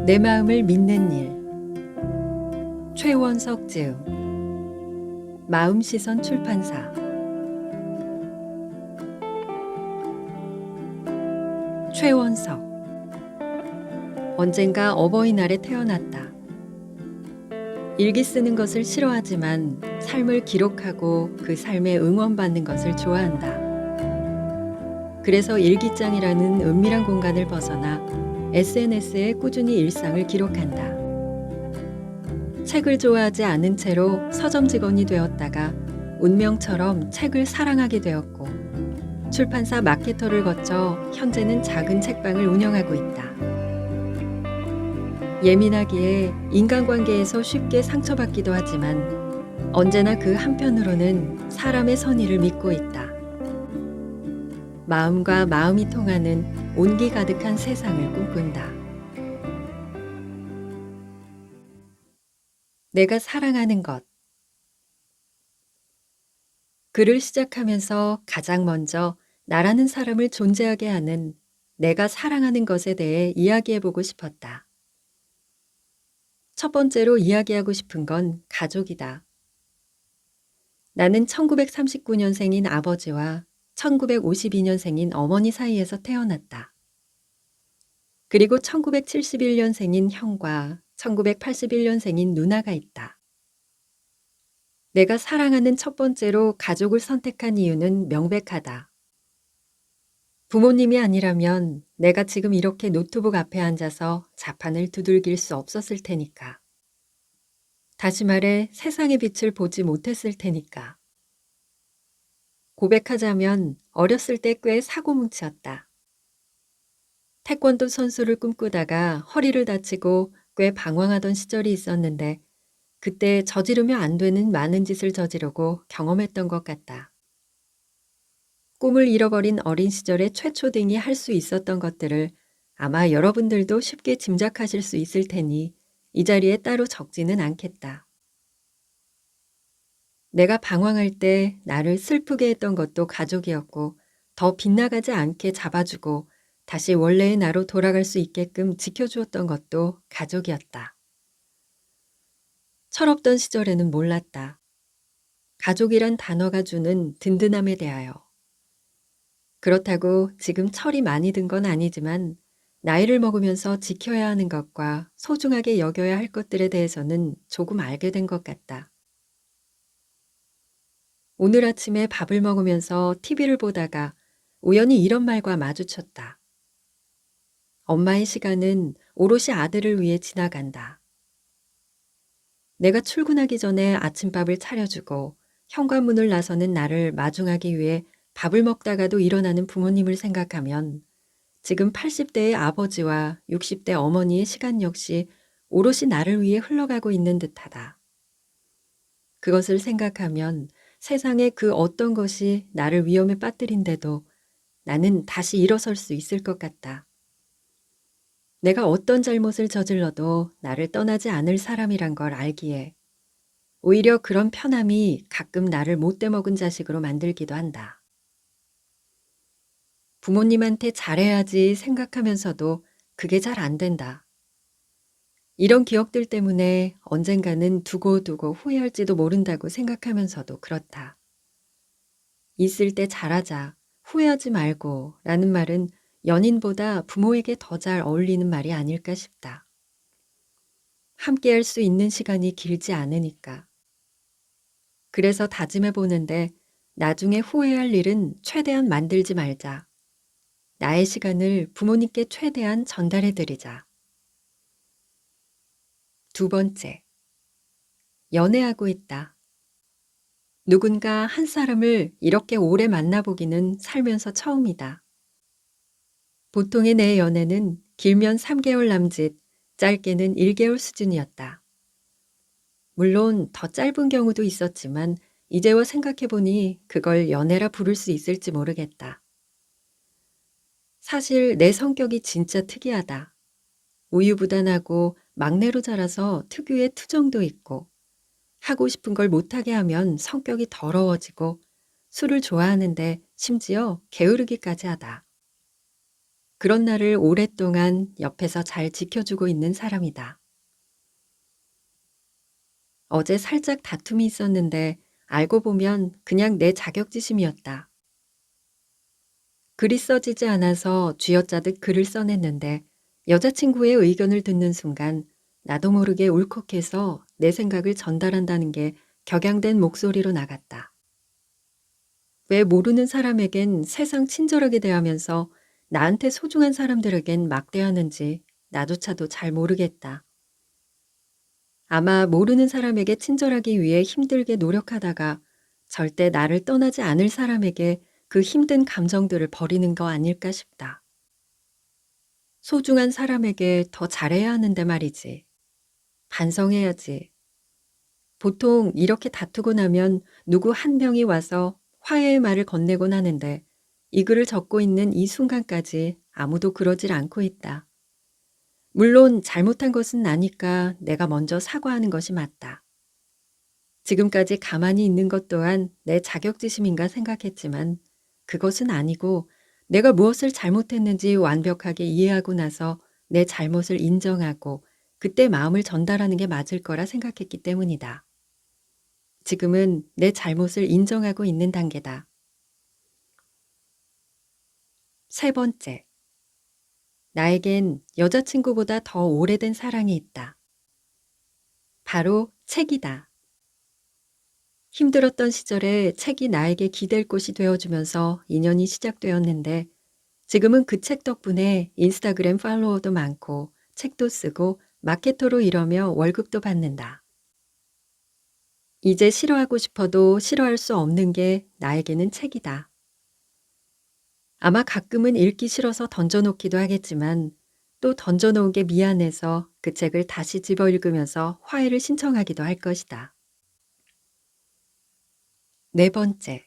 내 마음을 믿는 일. 최원석 지음. 마음시선 출판사. 최원석. 언젠가 어버이날에 태어났다. 일기 쓰는 것을 싫어하지만 삶을 기록하고 그 삶에 응원받는 것을 좋아한다. 그래서 일기장이라는 은밀한 공간을 벗어나 SNS에 꾸준히 일상을 기록한다. 책을 좋아하지 않은 채로 서점 직원이 되었다가 운명처럼 책을 사랑하게 되었고, 출판사 마케터를 거쳐 현재는 작은 책방을 운영하고 있다. 예민하기에 인간관계에서 쉽게 상처받기도 하지만 언제나 그 한편으로는 사람의 선의를 믿고 있다. 마음과 마음이 통하는 온기 가득한 세상을 꿈꾼다. 내가 사랑하는 것. 글을 시작하면서 가장 먼저 나라는 사람을 존재하게 하는 내가 사랑하는 것에 대해 이야기해보고 싶었다. 첫 번째로 이야기하고 싶은 건 가족이다. 나는 1939년생인 아버지와 1952년생인 어머니 사이에서 태어났다. 그리고 1971년생인 형과 1981년생인 누나가 있다. 내가 사랑하는 첫 번째로 가족을 선택한 이유는 명백하다. 부모님이 아니라면 내가 지금 이렇게 노트북 앞에 앉아서 자판을 두들길 수 없었을 테니까. 다시 말해 세상의 빛을 보지 못했을 테니까. 고백하자면 어렸을 때 꽤 사고뭉치였다. 태권도 선수를 꿈꾸다가 허리를 다치고 꽤 방황하던 시절이 있었는데 그때 저지르면 안 되는 많은 짓을 저지르고 경험했던 것 같다. 꿈을 잃어버린 어린 시절의 최초딩이 할 수 있었던 것들을 아마 여러분들도 쉽게 짐작하실 수 있을 테니 이 자리에 따로 적지는 않겠다. 내가 방황할 때 나를 슬프게 했던 것도 가족이었고 더 빗나가지 않게 잡아주고 다시 원래의 나로 돌아갈 수 있게끔 지켜주었던 것도 가족이었다. 철없던 시절에는 몰랐다. 가족이란 단어가 주는 든든함에 대하여. 그렇다고 지금 철이 많이 든 건 아니지만 나이를 먹으면서 지켜야 하는 것과 소중하게 여겨야 할 것들에 대해서는 조금 알게 된 것 같다. 오늘 아침에 밥을 먹으면서 TV를 보다가 우연히 이런 말과 마주쳤다. 엄마의 시간은 오롯이 아들을 위해 지나간다. 내가 출근하기 전에 아침밥을 차려주고 현관문을 나서는 나를 마중하기 위해 밥을 먹다가도 일어나는 부모님을 생각하면 지금 80대의 아버지와 60대 어머니의 시간 역시 오롯이 나를 위해 흘러가고 있는 듯하다. 그것을 생각하면 세상의 그 어떤 것이 나를 위험에 빠뜨린데도 나는 다시 일어설 수 있을 것 같다. 내가 어떤 잘못을 저질러도 나를 떠나지 않을 사람이란 걸 알기에 오히려 그런 편함이 가끔 나를 못돼 먹은 자식으로 만들기도 한다. 부모님한테 잘해야지 생각하면서도 그게 잘 안 된다. 이런 기억들 때문에 언젠가는 두고두고 후회할지도 모른다고 생각하면서도 그렇다. 있을 때 잘하자, 후회하지 말고 라는 말은 연인보다 부모에게 더 잘 어울리는 말이 아닐까 싶다. 함께 할 수 있는 시간이 길지 않으니까. 그래서 다짐해 보는데 나중에 후회할 일은 최대한 만들지 말자. 나의 시간을 부모님께 최대한 전달해 드리자. 두 번째, 연애하고 있다. 누군가 한 사람을 이렇게 오래 만나보기는 살면서 처음이다. 보통의 내 연애는 길면 3개월 남짓, 짧게는 1개월 수준이었다. 물론 더 짧은 경우도 있었지만 이제와 생각해보니 그걸 연애라 부를 수 있을지 모르겠다. 사실 내 성격이 진짜 특이하다. 우유부단하고 막내로 자라서 특유의 투정도 있고 하고 싶은 걸 못하게 하면 성격이 더러워지고 술을 좋아하는데 심지어 게으르기까지 하다. 그런 나를 오랫동안 옆에서 잘 지켜주고 있는 사람이다. 어제 살짝 다툼이 있었는데 알고 보면 그냥 내 자격지심이었다. 글이 써지지 않아서 쥐어짜듯 글을 써냈는데 여자친구의 의견을 듣는 순간 나도 모르게 울컥해서 내 생각을 전달한다는 게 격양된 목소리로 나갔다. 왜 모르는 사람에겐 세상 친절하게 대하면서 나한테 소중한 사람들에겐 막대하는지 나조차도 잘 모르겠다. 아마 모르는 사람에게 친절하기 위해 힘들게 노력하다가 절대 나를 떠나지 않을 사람에게 그 힘든 감정들을 버리는 거 아닐까 싶다. 소중한 사람에게 더 잘해야 하는데 말이지. 반성해야지. 보통 이렇게 다투고 나면 누구 한 명이 와서 화해의 말을 건네곤 하는데 이 글을 적고 있는 이 순간까지 아무도 그러질 않고 있다. 물론 잘못한 것은 나니까 내가 먼저 사과하는 것이 맞다. 지금까지 가만히 있는 것 또한 내 자격지심인가 생각했지만 그것은 아니고 내가 무엇을 잘못했는지 완벽하게 이해하고 나서 내 잘못을 인정하고 그때 마음을 전달하는 게 맞을 거라 생각했기 때문이다. 지금은 내 잘못을 인정하고 있는 단계다. 세 번째, 나에겐 여자친구보다 더 오래된 사랑이 있다. 바로 책이다. 힘들었던 시절에 책이 나에게 기댈 곳이 되어주면서 인연이 시작되었는데 지금은 그 책 덕분에 인스타그램 팔로워도 많고 책도 쓰고 마케터로 일하며 월급도 받는다. 이제 싫어하고 싶어도 싫어할 수 없는 게 나에게는 책이다. 아마 가끔은 읽기 싫어서 던져놓기도 하겠지만 또 던져놓은 게 미안해서 그 책을 다시 집어 읽으면서 화해를 신청하기도 할 것이다. 네 번째,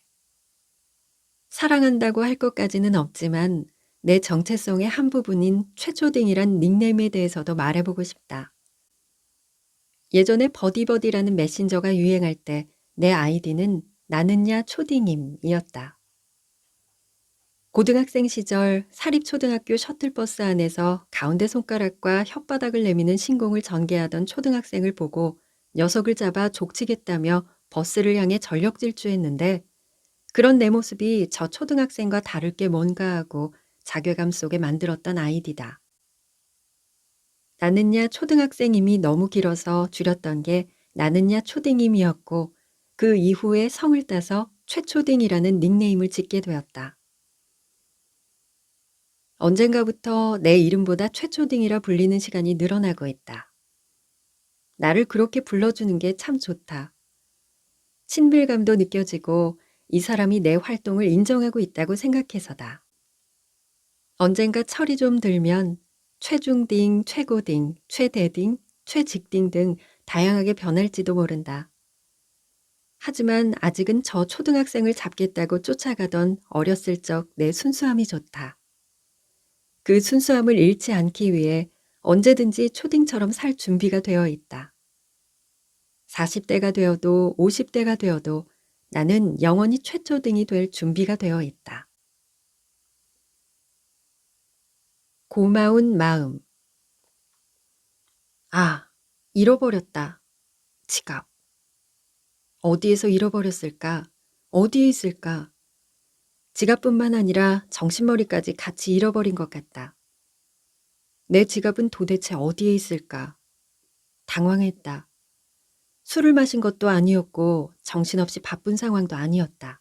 사랑한다고 할 것까지는 없지만 내 정체성의 한 부분인 최초딩이란 닉네임에 대해서도 말해보고 싶다. 예전에 버디버디라는 메신저가 유행할 때 내 아이디는 나는야 초딩임이었다. 고등학생 시절 사립초등학교 셔틀버스 안에서 가운데 손가락과 혓바닥을 내미는 신공을 전개하던 초등학생을 보고 녀석을 잡아 족치겠다며 버스를 향해 전력 질주했는데 그런 내 모습이 저 초등학생과 다를 게 뭔가 하고 자괴감 속에 만들었던 아이디다. 나는야 초등학생임이 너무 길어서 줄였던 게 나는야 초딩임이었고 그 이후에 성을 따서 최초딩이라는 닉네임을 짓게 되었다. 언젠가부터 내 이름보다 최초딩이라 불리는 시간이 늘어나고 있다. 나를 그렇게 불러주는 게 참 좋다. 친밀감도 느껴지고 이 사람이 내 활동을 인정하고 있다고 생각해서다. 언젠가 철이 좀 들면 최중딩, 최고딩, 최대딩, 최직딩 등 다양하게 변할지도 모른다. 하지만 아직은 저 초등학생을 잡겠다고 쫓아가던 어렸을 적 내 순수함이 좋다. 그 순수함을 잃지 않기 위해 언제든지 초딩처럼 살 준비가 되어 있다. 40대가 되어도 50대가 되어도 나는 영원히 최초등이 될 준비가 되어 있다. 고마운 마음. 아, 잃어버렸다. 지갑. 어디에서 잃어버렸을까? 어디에 있을까? 지갑뿐만 아니라 정신머리까지 같이 잃어버린 것 같다. 내 지갑은 도대체 어디에 있을까? 당황했다. 술을 마신 것도 아니었고 정신없이 바쁜 상황도 아니었다.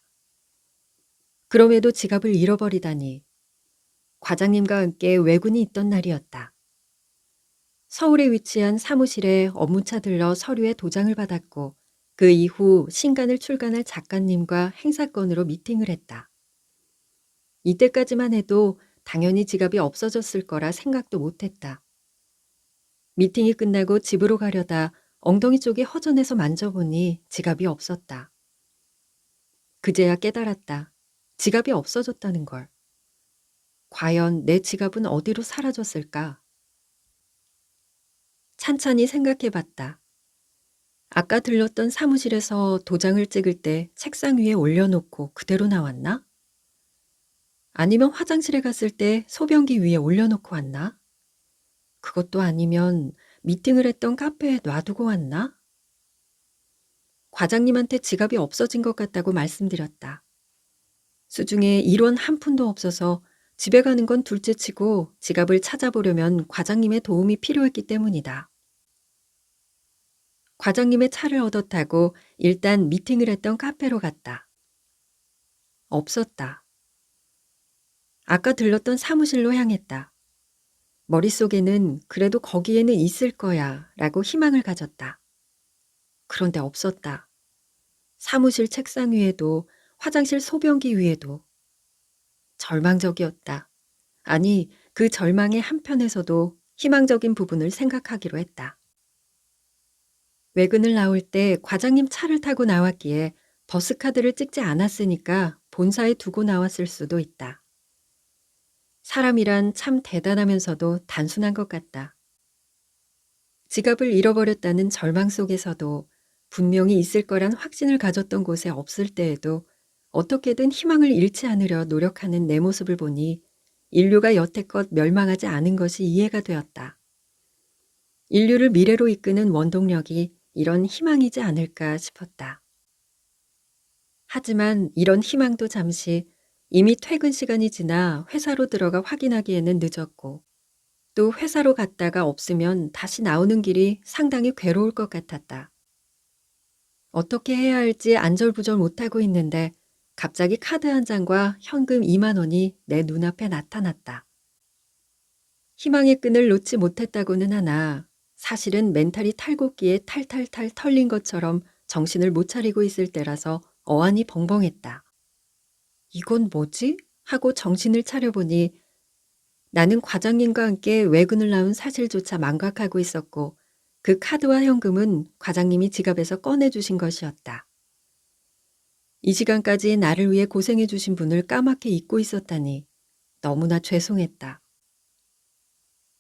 그럼에도 지갑을 잃어버리다니. 과장님과 함께 외근이 있던 날이었다. 서울에 위치한 사무실에 업무차 들러 서류에 도장을 받았고 그 이후 신간을 출간할 작가님과 행사건으로 미팅을 했다. 이때까지만 해도 당연히 지갑이 없어졌을 거라 생각도 못했다. 미팅이 끝나고 집으로 가려다 엉덩이 쪽이 허전해서 만져보니 지갑이 없었다. 그제야 깨달았다. 지갑이 없어졌다는 걸. 과연 내 지갑은 어디로 사라졌을까? 찬찬히 생각해봤다. 아까 들렀던 사무실에서 도장을 찍을 때 책상 위에 올려놓고 그대로 나왔나? 아니면 화장실에 갔을 때 소변기 위에 올려놓고 왔나? 그것도 아니면 미팅을 했던 카페에 놔두고 왔나? 과장님한테 지갑이 없어진 것 같다고 말씀드렸다. 수중에 1원 한 푼도 없어서 집에 가는 건 둘째치고 지갑을 찾아보려면 과장님의 도움이 필요했기 때문이다. 과장님의 차를 얻어 타고 일단 미팅을 했던 카페로 갔다. 없었다. 아까 들렀던 사무실로 향했다. 머릿속에는 그래도 거기에는 있을 거야 라고 희망을 가졌다. 그런데 없었다. 사무실 책상 위에도 화장실 소변기 위에도. 절망적이었다. 아니, 그 절망의 한편에서도 희망적인 부분을 생각하기로 했다. 외근을 나올 때 과장님 차를 타고 나왔기에 버스카드를 찍지 않았으니까 본사에 두고 나왔을 수도 있다. 사람이란 참 대단하면서도 단순한 것 같다. 지갑을 잃어버렸다는 절망 속에서도 분명히 있을 거란 확신을 가졌던 곳에 없을 때에도 어떻게든 희망을 잃지 않으려 노력하는 내 모습을 보니 인류가 여태껏 멸망하지 않은 것이 이해가 되었다. 인류를 미래로 이끄는 원동력이 이런 희망이지 않을까 싶었다. 하지만 이런 희망도 잠시 이미 퇴근 시간이 지나 회사로 들어가 확인하기에는 늦었고 또 회사로 갔다가 없으면 다시 나오는 길이 상당히 괴로울 것 같았다. 어떻게 해야 할지 안절부절 못하고 있는데 갑자기 카드 한 장과 현금 2만 원이 내 눈앞에 나타났다. 희망의 끈을 놓지 못했다고는 하나 사실은 멘탈이 탈곡기에 탈탈탈 털린 것처럼 정신을 못 차리고 있을 때라서 어안이 벙벙했다. 이건 뭐지? 하고 정신을 차려보니 나는 과장님과 함께 외근을 나온 사실조차 망각하고 있었고 그 카드와 현금은 과장님이 지갑에서 꺼내주신 것이었다. 이 시간까지 나를 위해 고생해 주신 분을 까맣게 잊고 있었다니 너무나 죄송했다.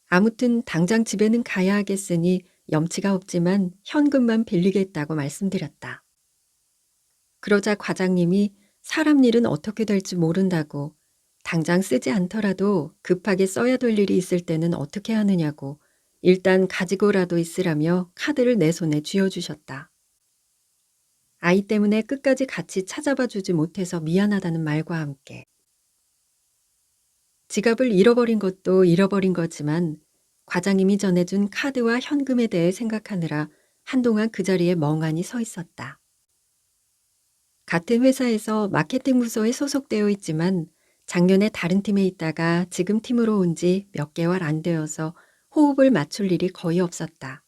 아무튼 당장 집에는 가야 하겠으니 염치가 없지만 현금만 빌리겠다고 말씀드렸다. 그러자 과장님이 사람 일은 어떻게 될지 모른다고 당장 쓰지 않더라도 급하게 써야 될 일이 있을 때는 어떻게 하느냐고 일단 가지고라도 있으라며 카드를 내 손에 쥐어주셨다. 아이 때문에 끝까지 같이 찾아봐 주지 못해서 미안하다는 말과 함께 지갑을 잃어버린 것도 잃어버린 거지만 과장님이 전해준 카드와 현금에 대해 생각하느라 한동안 그 자리에 멍하니 서 있었다. 같은 회사에서 마케팅 부서에 소속되어 있지만 작년에 다른 팀에 있다가 지금 팀으로 온 지 몇 개월 안 되어서 호흡을 맞출 일이 거의 없었다.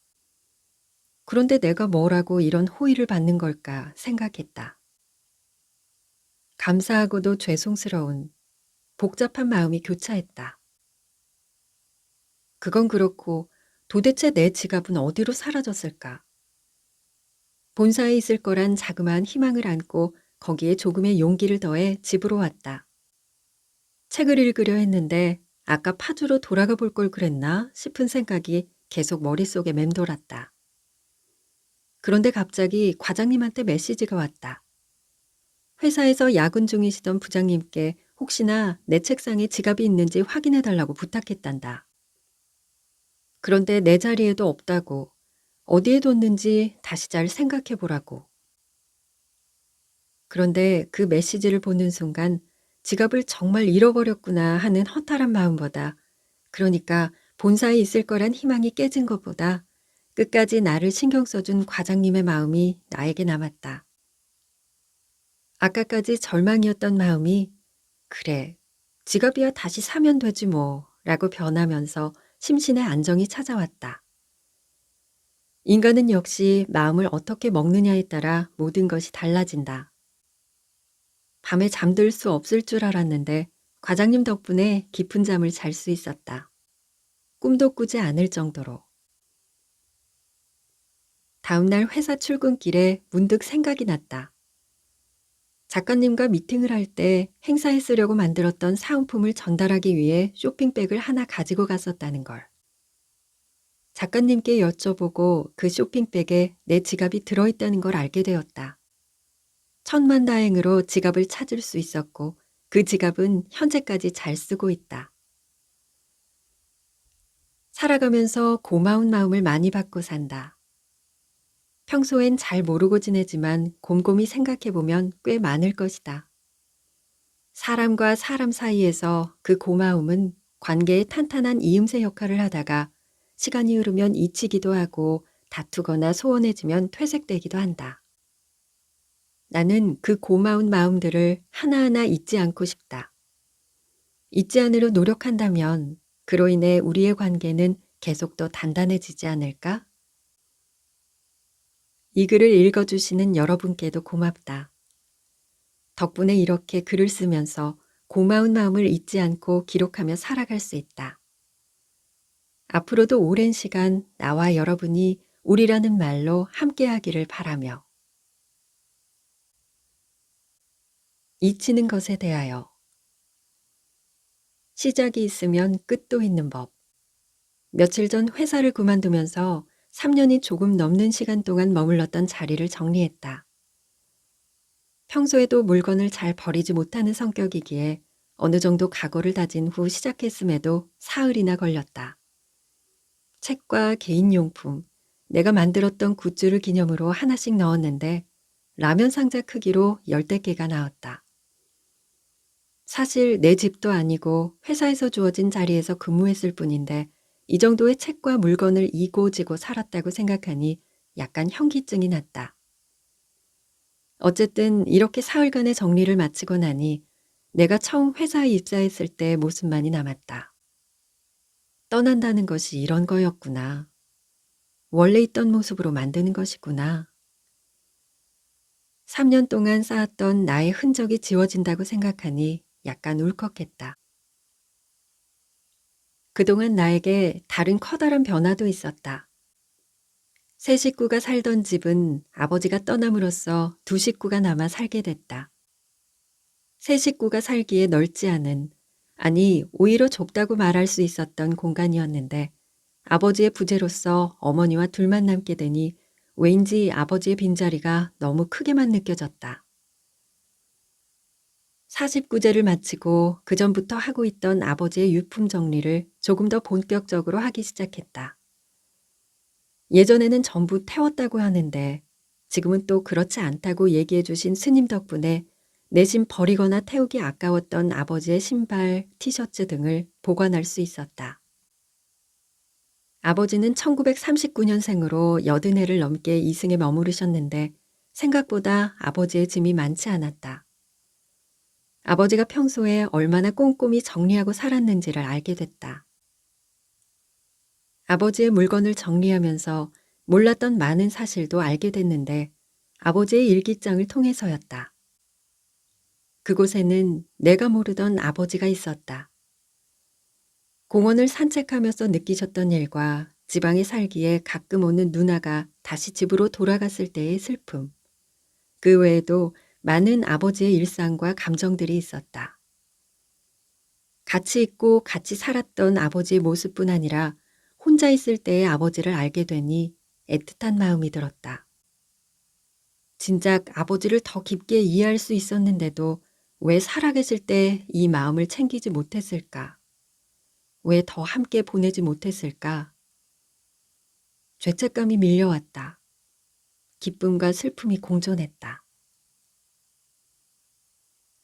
그런데 내가 뭐라고 이런 호의를 받는 걸까 생각했다. 감사하고도 죄송스러운 복잡한 마음이 교차했다. 그건 그렇고 도대체 내 지갑은 어디로 사라졌을까? 본사에 있을 거란 자그마한 희망을 안고 거기에 조금의 용기를 더해 집으로 왔다. 책을 읽으려 했는데 아까 파주로 돌아가 볼 걸 그랬나 싶은 생각이 계속 머릿속에 맴돌았다. 그런데 갑자기 과장님한테 메시지가 왔다. 회사에서 야근 중이시던 부장님께 혹시나 내 책상에 지갑이 있는지 확인해 달라고 부탁했단다. 그런데 내 자리에도 없다고 어디에 뒀는지 다시 잘 생각해 보라고. 그런데 그 메시지를 보는 순간 지갑을 정말 잃어버렸구나 하는 허탈한 마음보다 그러니까 본사에 있을 거란 희망이 깨진 것보다 끝까지 나를 신경 써준 과장님의 마음이 나에게 남았다. 아까까지 절망이었던 마음이 그래, 지갑이야 다시 사면 되지 뭐 라고 변하면서 심신의 안정이 찾아왔다. 인간은 역시 마음을 어떻게 먹느냐에 따라 모든 것이 달라진다. 밤에 잠들 수 없을 줄 알았는데 과장님 덕분에 깊은 잠을 잘 수 있었다. 꿈도 꾸지 않을 정도로. 다음날 회사 출근길에 문득 생각이 났다. 작가님과 미팅을 할 때 행사에 쓰려고 만들었던 사은품을 전달하기 위해 쇼핑백을 하나 가지고 갔었다는 걸. 작가님께 여쭤보고 그 쇼핑백에 내 지갑이 들어있다는 걸 알게 되었다. 천만다행으로 지갑을 찾을 수 있었고 그 지갑은 현재까지 잘 쓰고 있다. 살아가면서 고마운 마음을 많이 받고 산다. 평소엔 잘 모르고 지내지만 곰곰이 생각해보면 꽤 많을 것이다. 사람과 사람 사이에서 그 고마움은 관계의 탄탄한 이음새 역할을 하다가 시간이 흐르면 잊히기도 하고 다투거나 소원해지면 퇴색되기도 한다. 나는 그 고마운 마음들을 하나하나 잊지 않고 싶다. 잊지 않으려 노력한다면 그로 인해 우리의 관계는 계속 더 단단해지지 않을까? 이 글을 읽어주시는 여러분께도 고맙다. 덕분에 이렇게 글을 쓰면서 고마운 마음을 잊지 않고 기록하며 살아갈 수 있다. 앞으로도 오랜 시간 나와 여러분이 우리라는 말로 함께하기를 바라며. 잊히는 것에 대하여. 시작이 있으면 끝도 있는 법. 며칠 전 회사를 그만두면서 3년이 조금 넘는 시간 동안 머물렀던 자리를 정리했다. 평소에도 물건을 잘 버리지 못하는 성격이기에 어느 정도 각오를 다진 후 시작했음에도 사흘이나 걸렸다. 책과 개인용품, 내가 만들었던 굿즈를 기념으로 하나씩 넣었는데 라면 상자 크기로 10대 개가 나왔다. 사실 내 집도 아니고 회사에서 주어진 자리에서 근무했을 뿐인데 이 정도의 책과 물건을 이고지고 살았다고 생각하니 약간 현기증이 났다. 어쨌든 이렇게 사흘간의 정리를 마치고 나니 내가 처음 회사에 입사했을 때의 모습만이 남았다. 떠난다는 것이 이런 거였구나. 원래 있던 모습으로 만드는 것이구나. 3년 동안 쌓았던 나의 흔적이 지워진다고 생각하니 약간 울컥했다. 그동안 나에게 다른 커다란 변화도 있었다. 세 식구가 살던 집은 아버지가 떠남으로써 두 식구가 남아 살게 됐다. 세 식구가 살기에 넓지 않은, 아니 오히려 좁다고 말할 수 있었던 공간이었는데 아버지의 부재로서 어머니와 둘만 남게 되니 왠지 아버지의 빈자리가 너무 크게만 느껴졌다. 49제를 마치고 그전부터 하고 있던 아버지의 유품 정리를 조금 더 본격적으로 하기 시작했다. 예전에는 전부 태웠다고 하는데 지금은 또 그렇지 않다고 얘기해 주신 스님 덕분에 내심 버리거나 태우기 아까웠던 아버지의 신발, 티셔츠 등을 보관할 수 있었다. 아버지는 1939년생으로 80해를 넘게 이승에 머무르셨는데 생각보다 아버지의 짐이 많지 않았다. 아버지가 평소에 얼마나 꼼꼼히 정리하고 살았는지를 알게 됐다. 아버지의 물건을 정리하면서 몰랐던 많은 사실도 알게 됐는데 아버지의 일기장을 통해서였다. 그곳에는 내가 모르던 아버지가 있었다. 공원을 산책하면서 느끼셨던 일과 지방에 살기에 가끔 오는 누나가 다시 집으로 돌아갔을 때의 슬픔. 그 외에도 많은 아버지의 일상과 감정들이 있었다. 같이 있고 같이 살았던 아버지의 모습뿐 아니라 혼자 있을 때의 아버지를 알게 되니 애틋한 마음이 들었다. 진작 아버지를 더 깊게 이해할 수 있었는데도 왜 살아계실 때 이 마음을 챙기지 못했을까? 왜 더 함께 보내지 못했을까? 죄책감이 밀려왔다. 기쁨과 슬픔이 공존했다.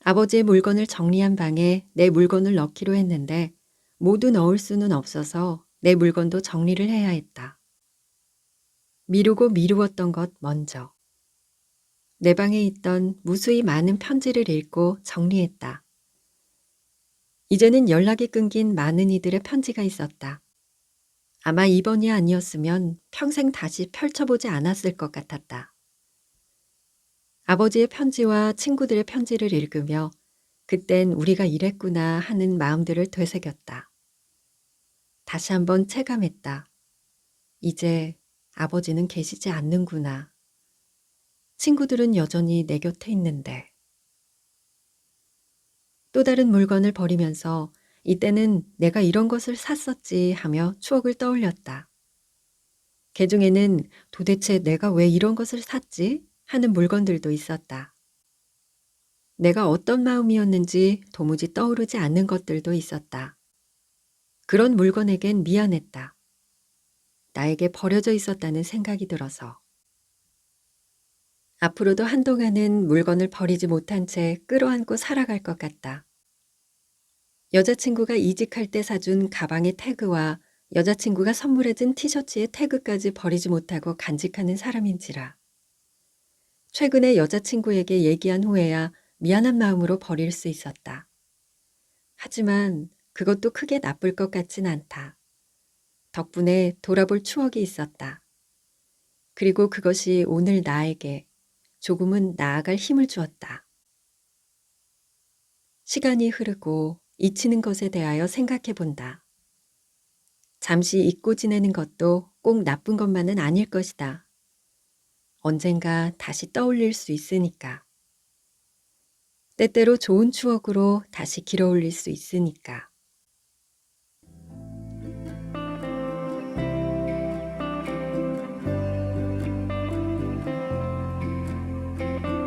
아버지의 물건을 정리한 방에 내 물건을 넣기로 했는데 모두 넣을 수는 없어서 내 물건도 정리를 해야 했다. 미루고 미루었던 것 먼저. 내 방에 있던 무수히 많은 편지를 읽고 정리했다. 이제는 연락이 끊긴 많은 이들의 편지가 있었다. 아마 이번이 아니었으면 평생 다시 펼쳐보지 않았을 것 같았다. 아버지의 편지와 친구들의 편지를 읽으며 그땐 우리가 이랬구나 하는 마음들을 되새겼다. 다시 한번 체감했다. 이제 아버지는 계시지 않는구나. 친구들은 여전히 내 곁에 있는데. 또 다른 물건을 버리면서 이때는 내가 이런 것을 샀었지 하며 추억을 떠올렸다. 그 중에는 도대체 내가 왜 이런 것을 샀지 하는 물건들도 있었다. 내가 어떤 마음이었는지 도무지 떠오르지 않는 것들도 있었다. 그런 물건에겐 미안했다. 나에게 버려져 있었다는 생각이 들어서. 앞으로도 한동안은 물건을 버리지 못한 채 끌어안고 살아갈 것 같다. 여자친구가 이직할 때 사준 가방의 태그와 여자친구가 선물해준 티셔츠의 태그까지 버리지 못하고 간직하는 사람인지라. 최근에 여자친구에게 얘기한 후에야 미안한 마음으로 버릴 수 있었다. 하지만 그것도 크게 나쁠 것 같진 않다. 덕분에 돌아볼 추억이 있었다. 그리고 그것이 오늘 나에게 조금은 나아갈 힘을 주었다. 시간이 흐르고 잊히는 것에 대하여 생각해 본다. 잠시 잊고 지내는 것도 꼭 나쁜 것만은 아닐 것이다. 언젠가 다시 떠올릴 수 있으니까. 때때로 좋은 추억으로 다시 길어올릴 수 있으니까.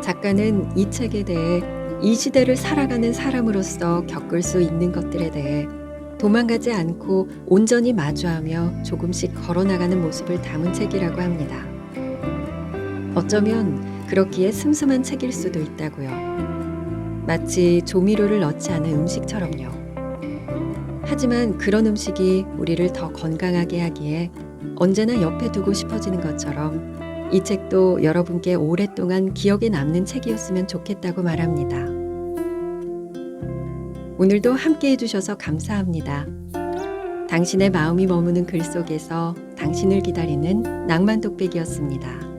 작가는 이 책에 대해 이 시대를 살아가는 사람으로서 겪을 수 있는 것들에 대해 도망가지 않고 온전히 마주하며 조금씩 걸어나가는 모습을 담은 책이라고 합니다. 어쩌면 그렇기에 슴슴한 책일 수도 있다고요. 마치 조미료를 넣지 않은 음식처럼요. 하지만 그런 음식이 우리를 더 건강하게 하기에 언제나 옆에 두고 싶어지는 것처럼 이 책도 여러분께 오랫동안 기억에 남는 책이었으면 좋겠다고 말합니다. 오늘도 함께 해주셔서 감사합니다. 당신의 마음이 머무는 글 속에서 당신을 기다리는 낭만 독백이었습니다.